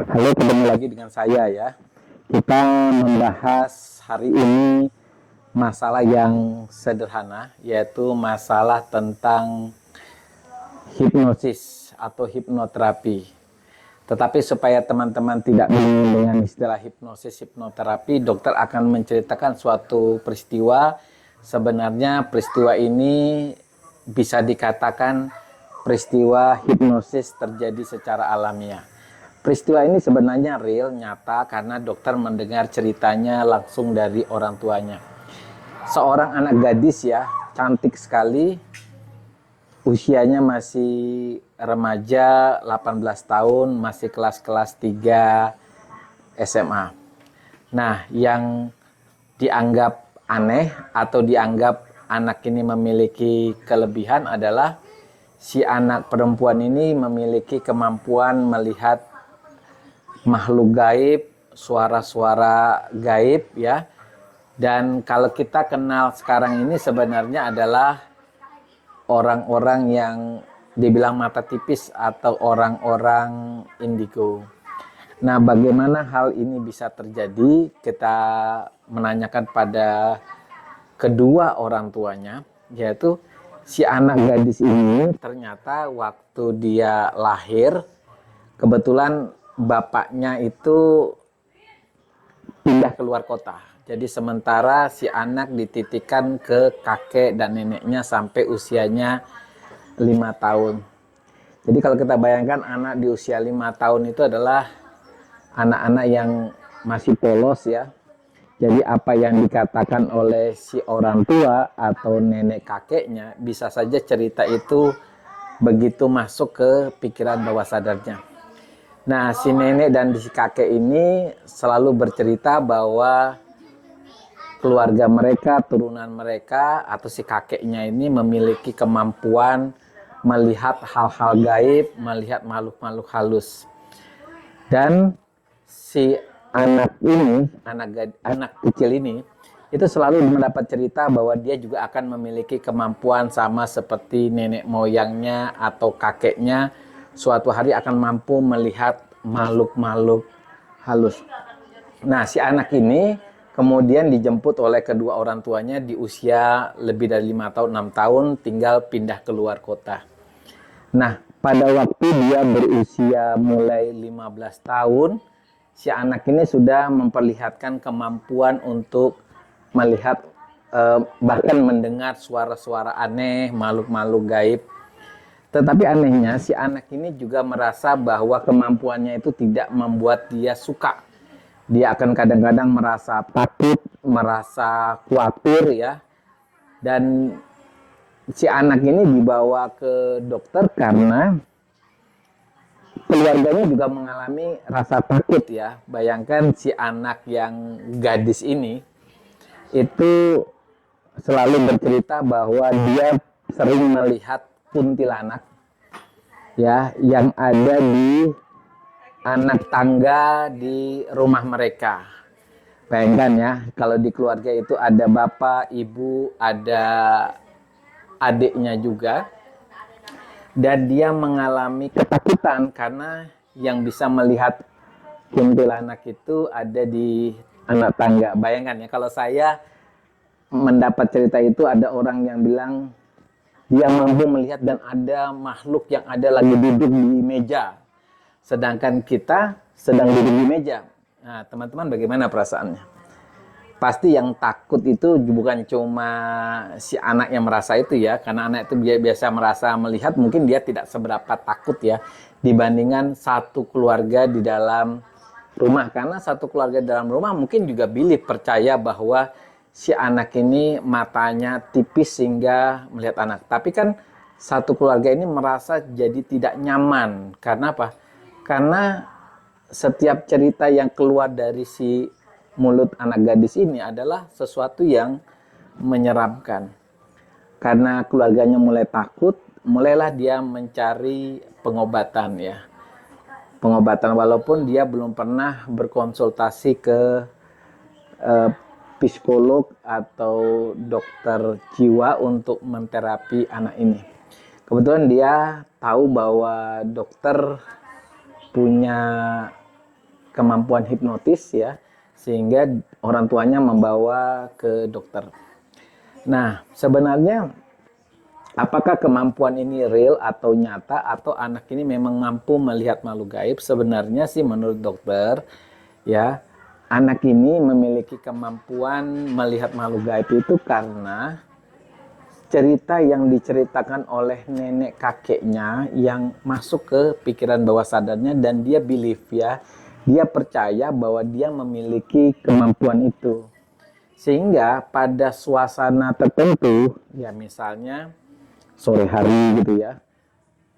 Halo, ketemu lagi dengan saya ya. Kita membahas hari ini masalah yang sederhana, yaitu masalah tentang hipnosis atau hipnoterapi. Tetapi supaya teman-teman tidak bingung dengan istilah hipnosis, hipnoterapi, dokter akan menceritakan suatu peristiwa. Sebenarnya peristiwa ini bisa dikatakan peristiwa hipnosis terjadi secara alamiah. Peristiwa ini sebenarnya real, nyata, karena dokter mendengar ceritanya langsung dari orang tuanya. Seorang anak gadis ya, cantik sekali, usianya masih remaja, 18 tahun, masih kelas-kelas 3 SMA. Nah, yang dianggap aneh atau dianggap anak ini memiliki kelebihan adalah si anak perempuan ini memiliki kemampuan melihat makhluk gaib, suara-suara gaib ya. Dan kalau kita kenal sekarang ini sebenarnya adalah orang-orang yang dibilang mata tipis atau orang-orang indigo. Nah, bagaimana hal ini bisa terjadi? Kita menanyakan pada kedua orang tuanya, yaitu si anak gadis ini ternyata waktu dia lahir, kebetulan bapaknya itu pindah keluar kota. Jadi sementara si anak dititipkan ke kakek dan neneknya sampai usianya 5 tahun. Jadi kalau kita bayangkan anak di usia 5 tahun itu adalah anak-anak yang masih polos ya. Jadi apa yang dikatakan oleh si orang tua atau nenek kakeknya bisa saja cerita itu begitu masuk ke pikiran bawah sadarnya. Nah, si nenek dan si kakek ini selalu bercerita bahwa keluarga mereka, turunan mereka, atau si kakeknya ini memiliki kemampuan melihat hal-hal gaib, melihat makhluk-makhluk halus. Dan si anak ini, anak kecil ini, itu selalu mendapat cerita bahwa dia juga akan memiliki kemampuan sama seperti nenek moyangnya atau kakeknya, suatu hari akan mampu melihat makhluk-makhluk halus. Nah, si anak ini kemudian dijemput oleh kedua orang tuanya di usia lebih dari 5 tahun, 6 tahun, tinggal pindah keluar kota. Nah, pada waktu dia berusia mulai 15 tahun, si anak ini sudah memperlihatkan kemampuan untuk melihat bahkan mendengar suara-suara aneh, makhluk-makhluk gaib. Tetapi anehnya si anak ini juga merasa bahwa kemampuannya itu tidak membuat dia suka. Dia akan kadang-kadang merasa takut, merasa khawatir ya. Dan si anak ini dibawa ke dokter karena keluarganya juga mengalami rasa takut ya. Bayangkan si anak yang gadis ini itu selalu bercerita bahwa dia sering melihat kuntilanak ya yang ada di anak tangga di rumah mereka. Bayangkan ya, kalau di keluarga itu ada bapak, ibu, ada adiknya juga. Dan dia mengalami ketakutan karena yang bisa melihat kuntilanak itu ada di anak tangga. Bayangkan ya, kalau saya mendapat cerita itu ada orang yang bilang dia mampu melihat dan ada makhluk yang ada lagi duduk di meja. Sedangkan kita sedang duduk di meja. Nah, teman-teman bagaimana perasaannya? Pasti yang takut itu bukan cuma si anak yang merasa itu ya. Karena anak itu biasa merasa melihat, mungkin dia tidak seberapa takut ya. Dibandingkan satu keluarga di dalam rumah. Karena satu keluarga di dalam rumah mungkin juga bilih percaya bahwa si anak ini matanya tipis sehingga melihat anak. Tapi kan satu keluarga ini merasa jadi tidak nyaman. Karena apa? Karena setiap cerita yang keluar dari si mulut anak gadis ini adalah sesuatu yang menyeramkan. Karena keluarganya mulai takut, mulailah dia mencari pengobatan ya. Pengobatan walaupun dia belum pernah berkonsultasi ke psikolog atau dokter jiwa untuk menterapi anak ini. Kebetulan dia tahu bahwa dokter punya kemampuan hipnotis ya, sehingga orang tuanya membawa ke dokter. Nah, sebenarnya apakah kemampuan ini real atau nyata, atau anak ini memang mampu melihat makhluk gaib? Sebenarnya sih menurut dokter ya, anak ini memiliki kemampuan melihat makhluk gaib itu karena cerita yang diceritakan oleh nenek kakeknya yang masuk ke pikiran bawah sadarnya, dan dia believe ya, dia percaya bahwa dia memiliki kemampuan itu. Sehingga pada suasana tertentu, ya misalnya sore hari gitu ya,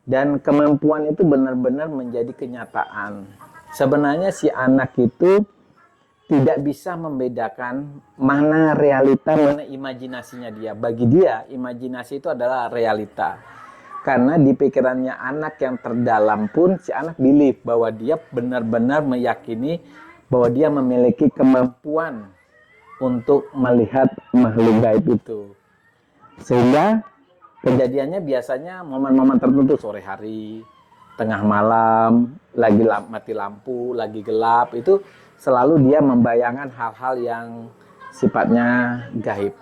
dan kemampuan itu benar-benar menjadi kenyataan. Sebenarnya si anak itu tidak bisa membedakan mana realita, mana imajinasinya dia. Bagi dia, imajinasi itu adalah realita. Karena di pikirannya anak yang terdalam pun, si anak believe bahwa dia benar-benar meyakini bahwa dia memiliki kemampuan untuk melihat makhluk gaib itu. Sehingga kejadiannya biasanya momen-momen tertentu, sore hari, tengah malam, lagi mati lampu, lagi gelap, itu selalu dia membayangkan hal-hal yang sifatnya gaib.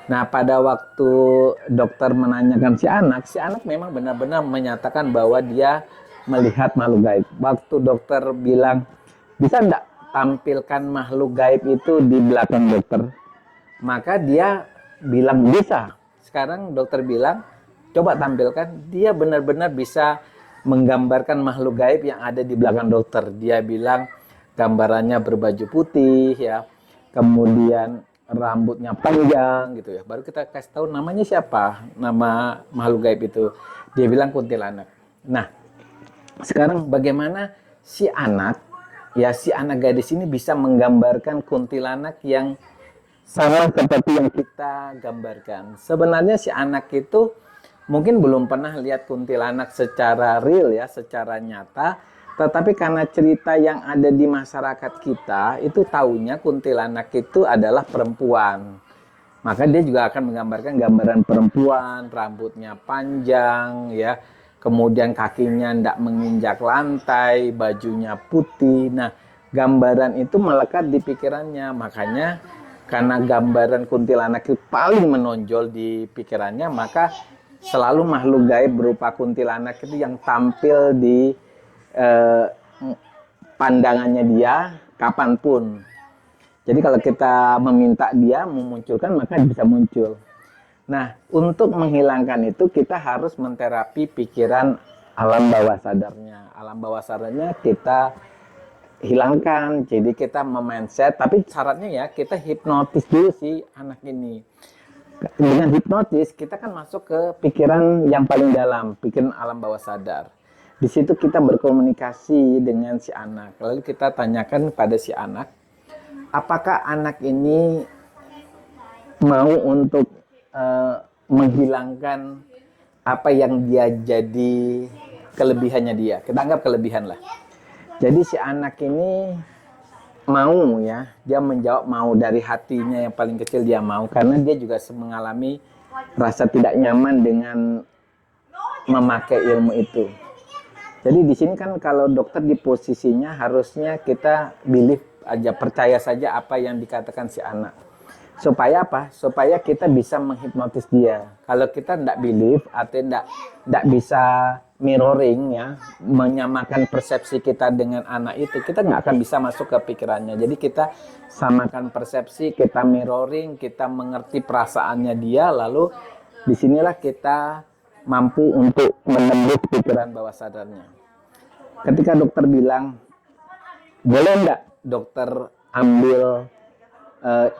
Nah, pada waktu dokter menanyakan si anak memang benar-benar menyatakan bahwa dia melihat makhluk gaib. Waktu dokter bilang, bisa enggak tampilkan makhluk gaib itu di belakang dokter? Maka dia bilang bisa. Sekarang dokter bilang, coba tampilkan. Dia benar-benar bisa menggambarkan makhluk gaib yang ada di belakang dokter. Dia bilang, gambarannya berbaju putih ya, kemudian rambutnya panjang gitu ya. Baru kita kasih tahu namanya siapa, nama makhluk gaib itu. Dia bilang kuntilanak. Nah, sekarang bagaimana si anak gadis ini bisa menggambarkan kuntilanak yang sama seperti yang kita gambarkan. Sebenarnya si anak itu mungkin belum pernah lihat kuntilanak secara real ya, secara nyata. Tetapi karena cerita yang ada di masyarakat kita, itu taunya kuntilanak itu adalah perempuan. Maka dia juga akan menggambarkan gambaran perempuan, rambutnya panjang, ya, kemudian kakinya tidak menginjak lantai, bajunya putih. Nah, gambaran itu melekat di pikirannya. Makanya karena gambaran kuntilanak itu paling menonjol di pikirannya, maka selalu makhluk gaib berupa kuntilanak itu yang tampil di pandangannya dia kapanpun. Jadi kalau kita meminta dia memunculkan, maka bisa muncul. Nah, untuk menghilangkan itu kita harus menterapi pikiran alam bawah sadarnya. Alam bawah sadarnya kita hilangkan. Jadi kita memindset, tapi syaratnya ya kita hipnotis dulu si anak ini. Dengan hipnotis kita kan masuk ke pikiran yang paling dalam, pikiran alam bawah sadar. Di situ kita berkomunikasi dengan si anak. Lalu kita tanyakan pada si anak, apakah anak ini mau untuk menghilangkan apa yang dia jadi kelebihannya dia. Kita anggap kelebihan lah. Jadi si anak ini mau ya, dia menjawab mau dari hatinya yang paling kecil, dia mau karena dia juga mengalami rasa tidak nyaman dengan memakai ilmu itu. Jadi di sini kan kalau dokter di posisinya harusnya kita believe aja, percaya saja apa yang dikatakan si anak. Supaya apa? Supaya kita bisa menghipnotis dia. Kalau kita tidak believe atau tidak bisa mirroring ya, menyamakan persepsi kita dengan anak itu, kita nggak akan bisa masuk ke pikirannya. Jadi kita samakan persepsi, kita mirroring, kita mengerti perasaannya dia, lalu disinilah kita mampu untuk menembus pikiran bawah sadarnya. Ketika dokter bilang, boleh enggak dokter ambil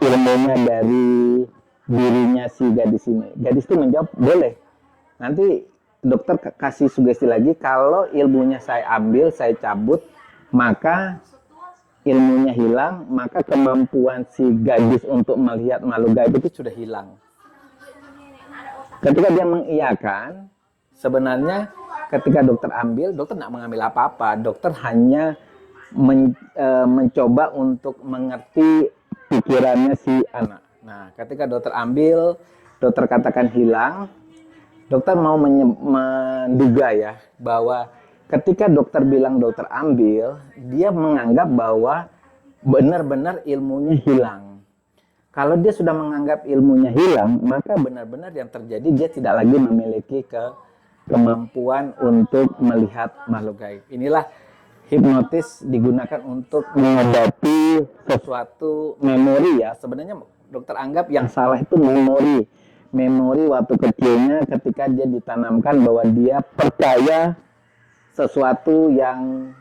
ilmunya dari dirinya si gadis ini? Gadis itu menjawab, boleh. Nanti dokter kasih sugesti lagi, kalau ilmunya saya ambil, saya cabut, maka ilmunya hilang, maka kemampuan si gadis untuk melihat makhluk gaib itu sudah hilang. Ketika dia mengiyakan, sebenarnya ketika dokter ambil, dokter tidak mengambil apa-apa. Dokter hanya mencoba untuk mengerti pikirannya si anak. Nah, ketika dokter ambil, dokter katakan hilang, dokter mau menduga ya, bahwa ketika dokter bilang dokter ambil, dia menganggap bahwa benar-benar ilmunya hilang. Kalau dia sudah menganggap ilmunya hilang, maka benar-benar yang terjadi dia tidak lagi memiliki kemampuan untuk melihat makhluk gaib. Inilah hipnotis digunakan untuk mengobati sesuatu memori ya. Sebenarnya dokter anggap yang salah itu memori. Memori waktu kecilnya ketika dia ditanamkan bahwa dia percaya sesuatu yang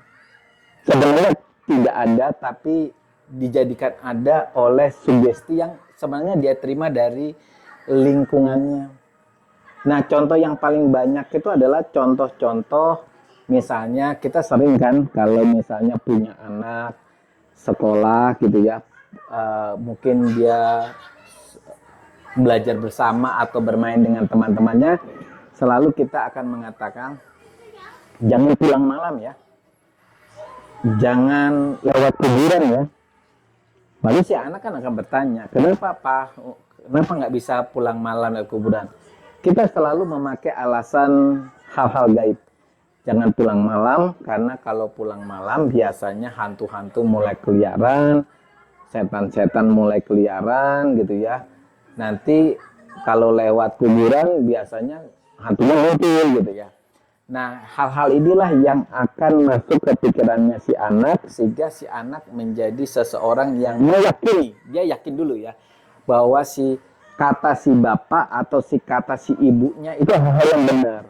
sebenarnya tidak ada tapi dijadikan ada oleh sugesti yang sebenarnya dia terima dari lingkungannya. Nah, contoh yang paling banyak itu adalah contoh-contoh, misalnya kita sering kan kalau misalnya punya anak sekolah gitu ya, mungkin dia belajar bersama atau bermain dengan teman-temannya, selalu kita akan mengatakan jangan pulang malam ya, jangan lewat kuburan ya. Lalu si anak kan akan bertanya, kenapa Pak? Kenapa nggak bisa pulang malam dari kuburan? Kita selalu memakai alasan hal-hal gaib. Jangan pulang malam, karena kalau pulang malam biasanya hantu-hantu mulai keliaran, setan-setan mulai keliaran gitu ya. Nanti kalau lewat kuburan biasanya hantunya muncul gitu ya. Nah, hal-hal inilah yang akan masuk ke pikirannya si anak, sehingga si anak menjadi seseorang yang meyakini, dia yakin dulu ya, bahwa si kata si bapak atau si kata si ibunya itu hal-hal yang benar.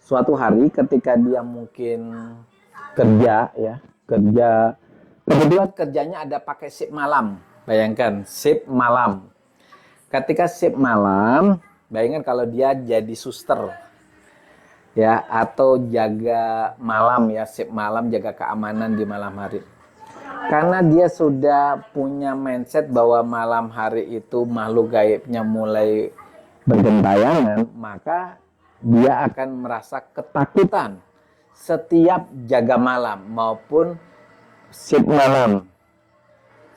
Suatu hari ketika dia mungkin kerja ya, kebetulan kerjanya ada pakai shift malam, bayangkan shift malam. Ketika shift malam, bayangkan kalau dia jadi suster ya, atau jaga malam ya, shift malam, jaga keamanan di malam hari. Karena dia sudah punya mindset bahwa malam hari itu makhluk gaibnya mulai bergentayangan, maka dia akan merasa ketakutan setiap jaga malam maupun shift malam.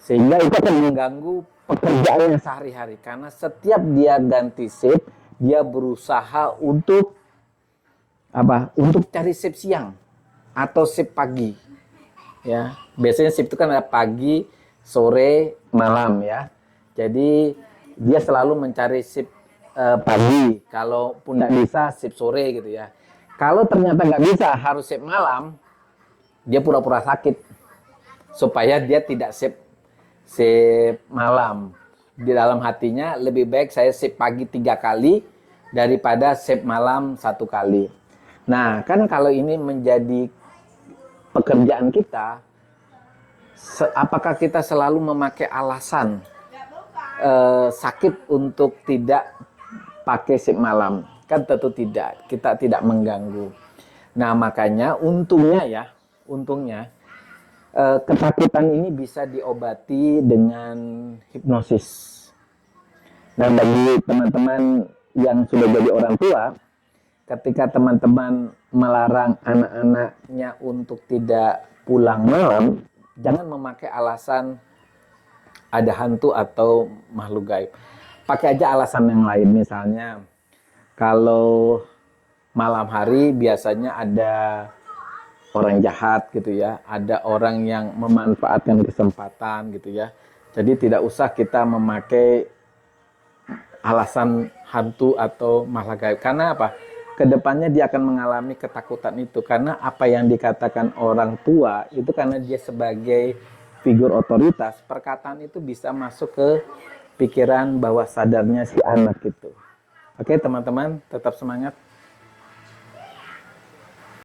Sehingga itu akan mengganggu pekerjaannya sehari-hari. Karena setiap dia ganti shift, dia berusaha untuk untuk cari shift siang atau shift pagi ya. Biasanya shift itu kan ada pagi, sore, malam ya. Jadi dia selalu mencari shift pagi, kalaupun nggak bisa shift sore gitu ya. Kalau ternyata nggak bisa harus shift malam, dia pura-pura sakit supaya dia tidak shift malam. Di dalam hatinya lebih baik saya shift pagi 3 kali daripada shift malam 1 kali. Nah, kan kalau ini menjadi pekerjaan kita, apakah kita selalu memakai alasan sakit untuk tidak pakai shift malam? Kan tentu tidak, kita tidak mengganggu. Nah, makanya untungnya ketakutan ini bisa diobati dengan hipnosis. Nah, bagi teman-teman yang sudah jadi orang tua, ketika teman-teman melarang anak-anaknya untuk tidak pulang malam, jangan memakai alasan ada hantu atau makhluk gaib. Pakai aja alasan yang lain, misalnya kalau malam hari biasanya ada orang jahat gitu ya, ada orang yang memanfaatkan kesempatan gitu ya. Jadi tidak usah kita memakai alasan hantu atau makhluk gaib. Karena apa? Kedepannya dia akan mengalami ketakutan itu, karena apa yang dikatakan orang tua itu karena dia sebagai figur otoritas, perkataan itu bisa masuk ke pikiran bawah sadarnya si anak itu. Oke teman-teman, tetap semangat.